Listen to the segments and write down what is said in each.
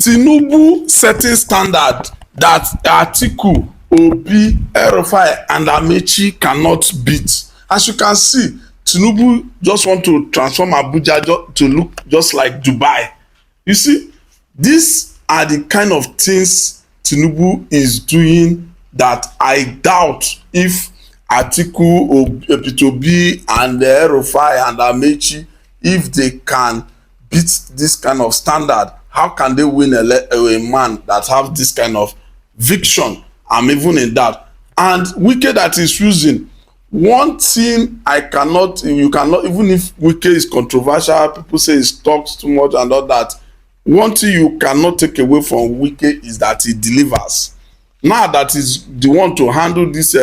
Tinubu setting standard that Atiku, Obi, Erufai and Amechi cannot beat. As you can see, Tinubu just want to transform Abuja to look just like Dubai. You see, these are the kind of things Tinubu is doing that I doubt if Atiku, Obi and Erufai and Amechi, if they can beat this kind of standard, how can they win a man that have this kind of vision? I'm even in that. And Wike that is using one thing you cannot, even if Wike is controversial, people say he talks too much and all that. One thing you cannot take away from Wike is that he delivers. Now that is the one to handle this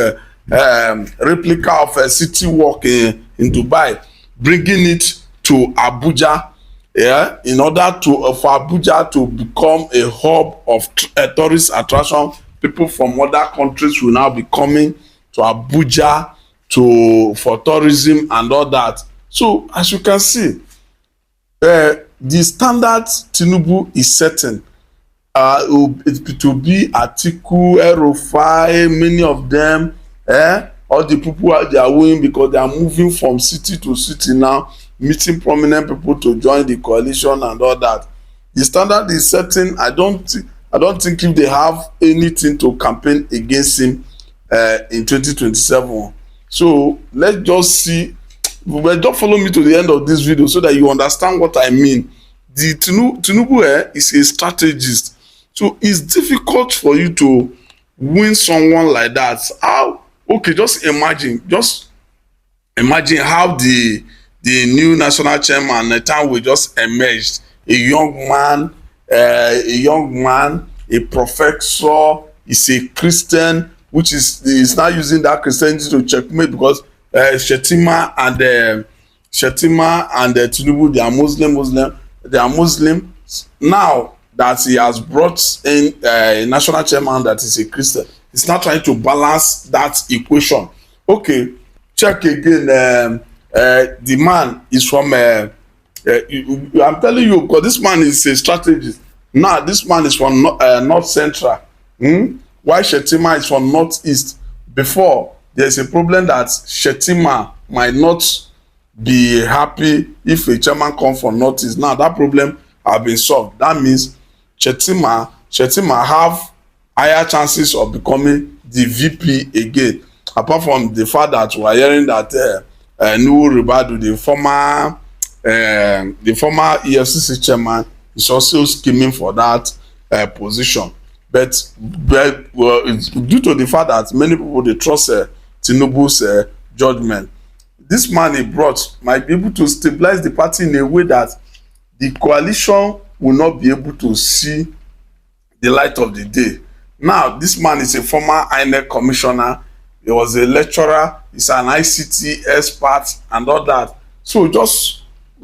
replica of a city walk in Dubai, bringing it to Abuja. Yeah, in order to for Abuja to become a hub of tourist attraction, people from other countries will now be coming to Abuja for tourism and all that. So as you can see, the standard Tinubu is setting. It will be Atiku, Erufai, many of them. All the people they are winning because they are moving from city to city now, meeting prominent people to join the coalition and all that. The standard is setting. I don't think if they have anything to campaign against him in 2027. So let's just see. Well, just follow me to the end of this video so that you understand what I mean. The Tinubu is a strategist. So it's difficult for you to win someone like that. How? Okay, just imagine how the new national chairman Netanyahu just emerged. A young man, a professor, is a Christian, which is now using that Christianity to checkmate because Shetima and Tinubu, they are Muslim. They are Muslim. Now that he has brought in a national chairman that is a Christian, he's not trying to balance that equation. Okay, check again. The man is from I'm telling you, because this man is a strategist. Now this man is from North Central, while Shetima is from Northeast. Before, there's a problem that Shetima might not be happy if a chairman comes from Northeast. Now that problem has been solved. That means Shetima have higher chances of becoming the VP again, apart from the fact that we are hearing that Nuhu Ribadu, the former EFCC chairman, is also scheming for that position. But it's due to the fact that many people they trust Tinubu's judgment. This man he brought might be able to stabilize the party in a way that the coalition will not be able to see the light of the day. Now, this man is a former INEC commissioner. He was a lecturer. He's an ICT expert and all that. So just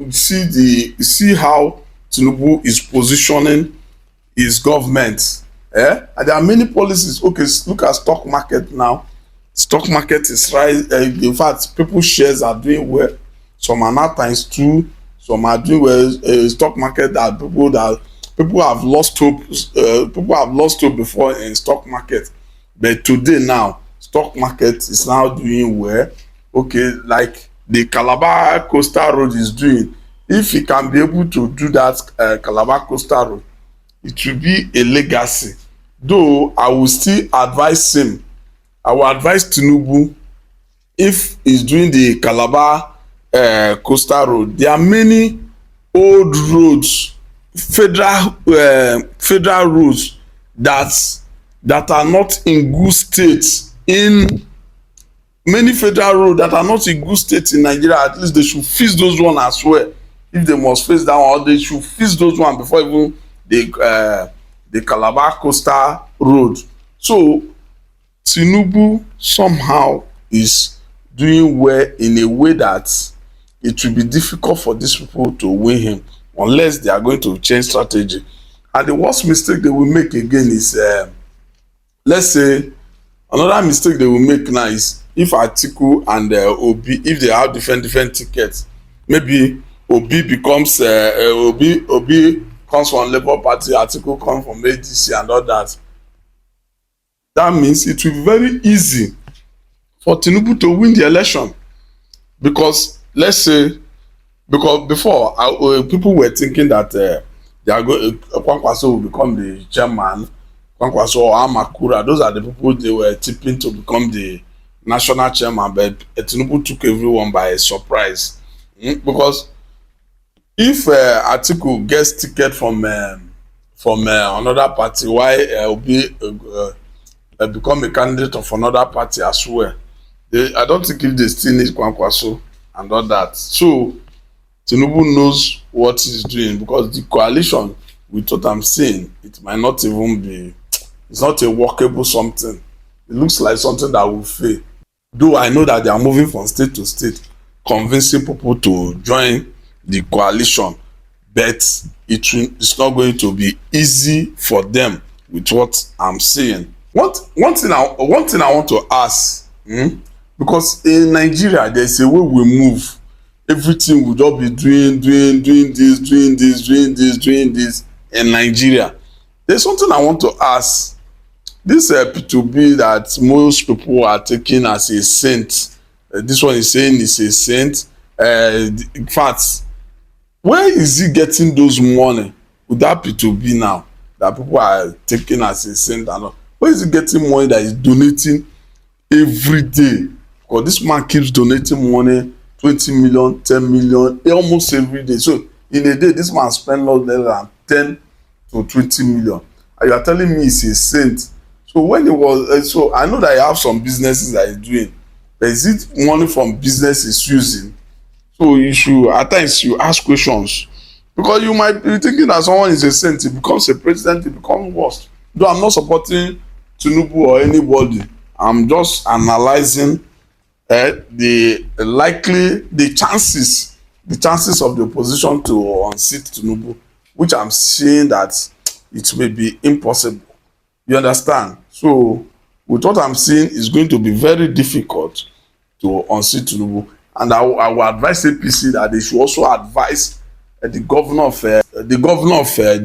see how Tinubu is positioning his government. And there are many policies. Okay, look at stock market now. Stock market is rising. In fact, people's shares are doing well. Some are now ×2. Some are doing well. Stock market that people have lost hope. People have lost hope before in stock market, but today now stock market is now doing well. Okay, like the Calabar Coastal Road is doing. If he can be able to do that Calabar Coastal Road, it will be a legacy. Though I will still advise him. I will advise Tinubu, if he's doing the Calabar Coastal Road, there are many old roads, federal roads that are not in good state. In many federal roads that are not in good state in Nigeria, at least they should fix those ones as well. If they must fix that one, they should fix those ones before even the Calabar Coastal Road. So Tinubu somehow is doing well in a way that it will be difficult for these people to win him unless they are going to change strategy. And the worst mistake they will make again is, let's say, another mistake they will make now is if Atiku and Obi, if they have different tickets, maybe Obi becomes Obi comes from Labour Party, Atiku comes from ADC and all that. That means it will be very easy for Tinubu to win the election, because let's say, because before people were thinking that they are going Kwankwaso will become the chairman, Kwankwaso or Amakura, those are the people they were tipping to become the national chairman, but Tinubu took everyone by surprise. Because if Atiku gets ticket from another party, why Obi become a candidate of another party as well, I don't think if they still need Kwankwaso and all that. So Tinubu knows what he's doing, because the coalition, with what I'm saying, it might not even be, it's not a workable something. It looks like something that will fail. Though I know that they are moving from state to state, convincing people to join the coalition, but it's not going to be easy for them with what I'm saying. One thing I want to ask, because in Nigeria there's a way we move. Everything will just be doing this in Nigeria. There's something I want to ask. This P2B that most people are taking as a saint, this one is saying it's a saint. In fact, where is he getting those money with that P2B now that people are taking as a saint and all? Where is he getting money that is donating every day? Because this man keeps donating money, 20 million, 10 million, almost every day. So in a day, this man spends not less than 10 to 20 million. And you are telling me he's a saint. So when it was, so I know that you have some businesses that he's doing, but is it money from business he's using? So you should, at times you ask questions, because you might be thinking that someone is a saint, he becomes a president, he becomes worse. Though I'm not supporting Tinubu or anybody, I'm just analyzing the chances of the opposition to unseat Tinubu, which I'm saying that it may be impossible. You understand? So with what I'm saying, it's going to be very difficult to unseat Tinubu. And I will advise APC that they should also advise the governor of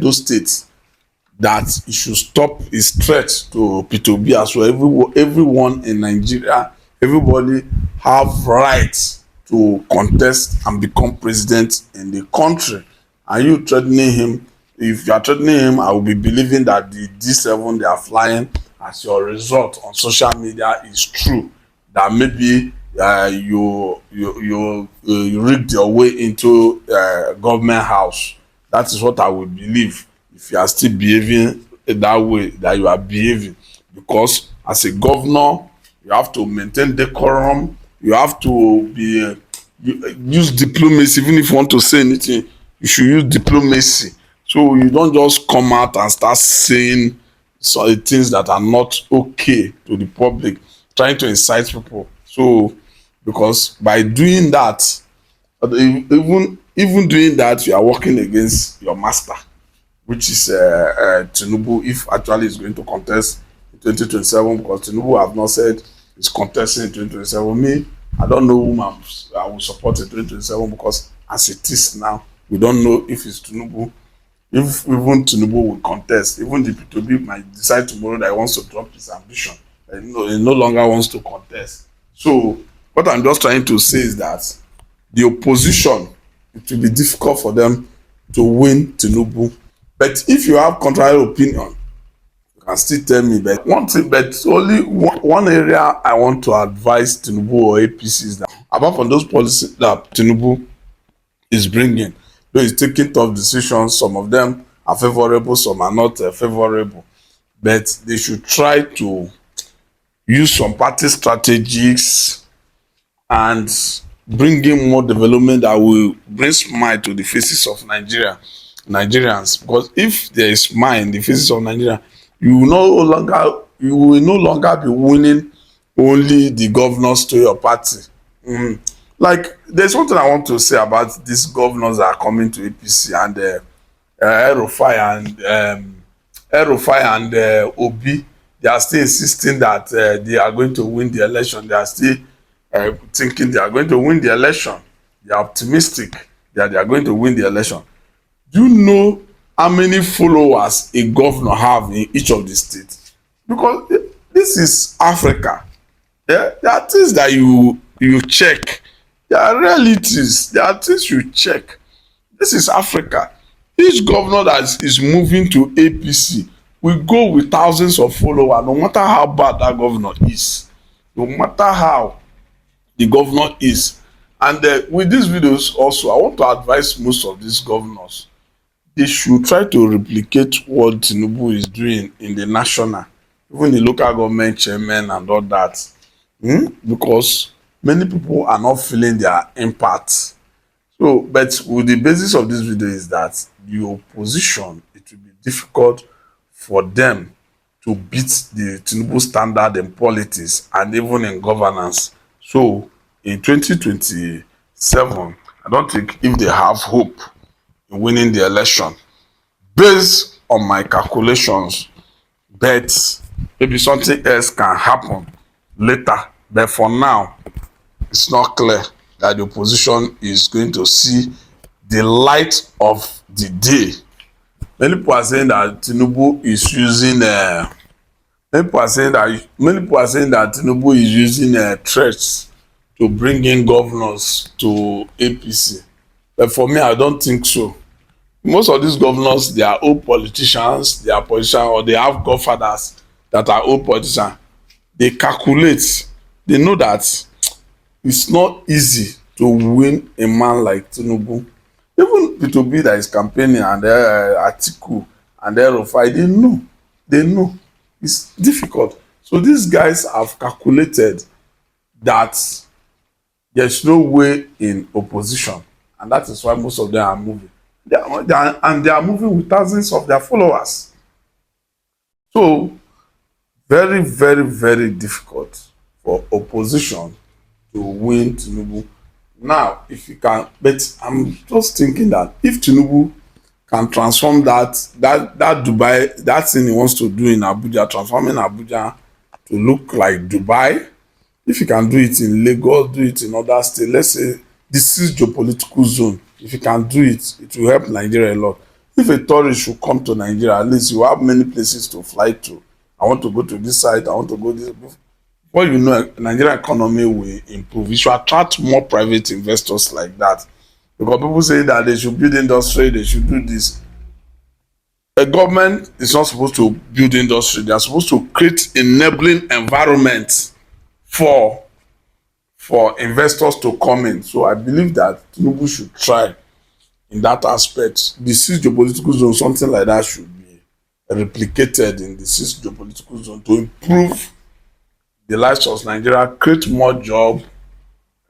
those states that he should stop his threat to P2B as well. Everyone in Nigeria, everybody have rights to contest and become president in the country. Are you threatening him? If you are threatening him, I will be believing that the G7 they are flying as your result on social media is true. That maybe you rigged your way into government house. That is what I will believe if you are still behaving that way that you are behaving. Because as a governor, you have to maintain decorum. You have to be use diplomacy. Even if you want to say anything, you should use diplomacy. So you don't just come out and start saying things that are not okay to the public, trying to incite people. So because by doing that, even doing that, you are working against your master, which is Tinubu, if actually is going to contest in 2027, because Tinubu have not said he's contesting in 2027. Me, I don't know whom I will support in 2027, because as it is now, we don't know if it's Tinubu. If even Tinubu will contest, even the P2B might decide tomorrow that he wants to drop his ambition. He no longer wants to contest. So what I'm just trying to say is that the opposition, it will be difficult for them to win Tinubu. But if you have contrary opinion, you can still tell me. But one thing, but only one area I want to advise Tinubu or APC is that, apart from those policies that Tinubu is bringing, though he's taking tough decisions, some of them are favorable, some are not favorable, but they should try to use some party strategies and bring in more development that will bring smile to the faces of Nigerians. Because if there is smile in the faces of Nigeria, you will no longer be winning only the governors to your party. Like, there's something I want to say about these governors that are coming to APC and Erufai and Obi. They are still insisting that they are going to win the election. They are still thinking they are going to win the election. They are optimistic that they are going to win the election. Do you know how many followers a governor have in each of the states, because this is Africa. Yeah, there are things that you check. There are realities. There are things you check. This is Africa. Each governor that is moving to APC will go with thousands of followers, no matter how bad that governor is, no matter how the governor is. And with these videos also, I want to advise most of these governors, they should try to replicate what Tinubu is doing in the national, even the local government chairman and all that. Because many people are not feeling their impact. So, but with the basis of this video is that the opposition, it will be difficult for them to beat the Tinubu standard in politics and even in governance. So, in 2027, I don't think if they have hope in winning the election, based on my calculations, but maybe something else can happen later. But for now, it's not clear that the opposition is going to see the light of the day. Many people are saying that Tinubu is using many people are saying that Tinubu is using threats to bring in governors to APC. But for me, I don't think so. Most of these governors, they are old politicians, they are politicians, or they have godfathers that are old politicians. They calculate, they know that it's not easy to win a man like Tinubu. Even P2B that is campaigning and Atiku and Rufai, they know it's difficult. So these guys have calculated that there's no way in opposition, and that is why most of them are moving. They are moving with thousands of their followers. So very, very, very difficult for opposition to win Tinubu. Now, if you can, but I'm just thinking that if Tinubu can transform that Dubai, that thing he wants to do in Abuja, transforming Abuja to look like Dubai, if you can do it in Lagos, do it in other states, let's say this is geopolitical zone, if you can do it, it will help Nigeria a lot. If a tourist should come to Nigeria, at least you have many places to fly to. I want to go to this side, I want to go this. Before you know, Nigerian economy will improve. It should attract more private investors like that. Because people say that they should build industry, they should do this. A government is not supposed to build industry. They are supposed to create enabling environment for investors to come in. So I believe that Tinubu should try in that aspect. The sixth geopolitical zone, something like that should be replicated in the sixth geopolitical zone to improve the lives of Nigeria, create more jobs.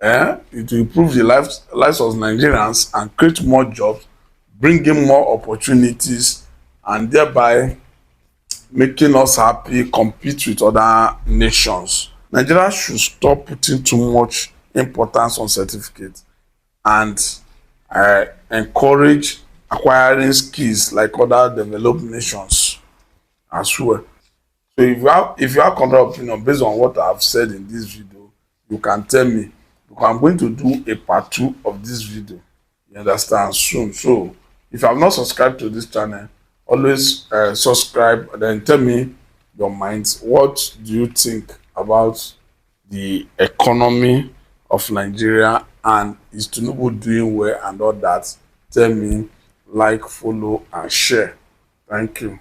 It will improve the lives of Nigerians and create more jobs, bring in more opportunities, and thereby making us happy, compete with other nations. Nigeria should stop putting too much importance on certificates and encourage acquiring skills like other developed nations as well. So if you have counter opinion based on what I've said in this video, you can tell me, because I'm going to do a part 2 of this video. You understand, soon. So if you have not subscribed to this channel, always subscribe and then tell me your minds. What do you think about the economy of Nigeria, and is Tinubu doing well and all that? Tell me, like, follow and share. Thank you.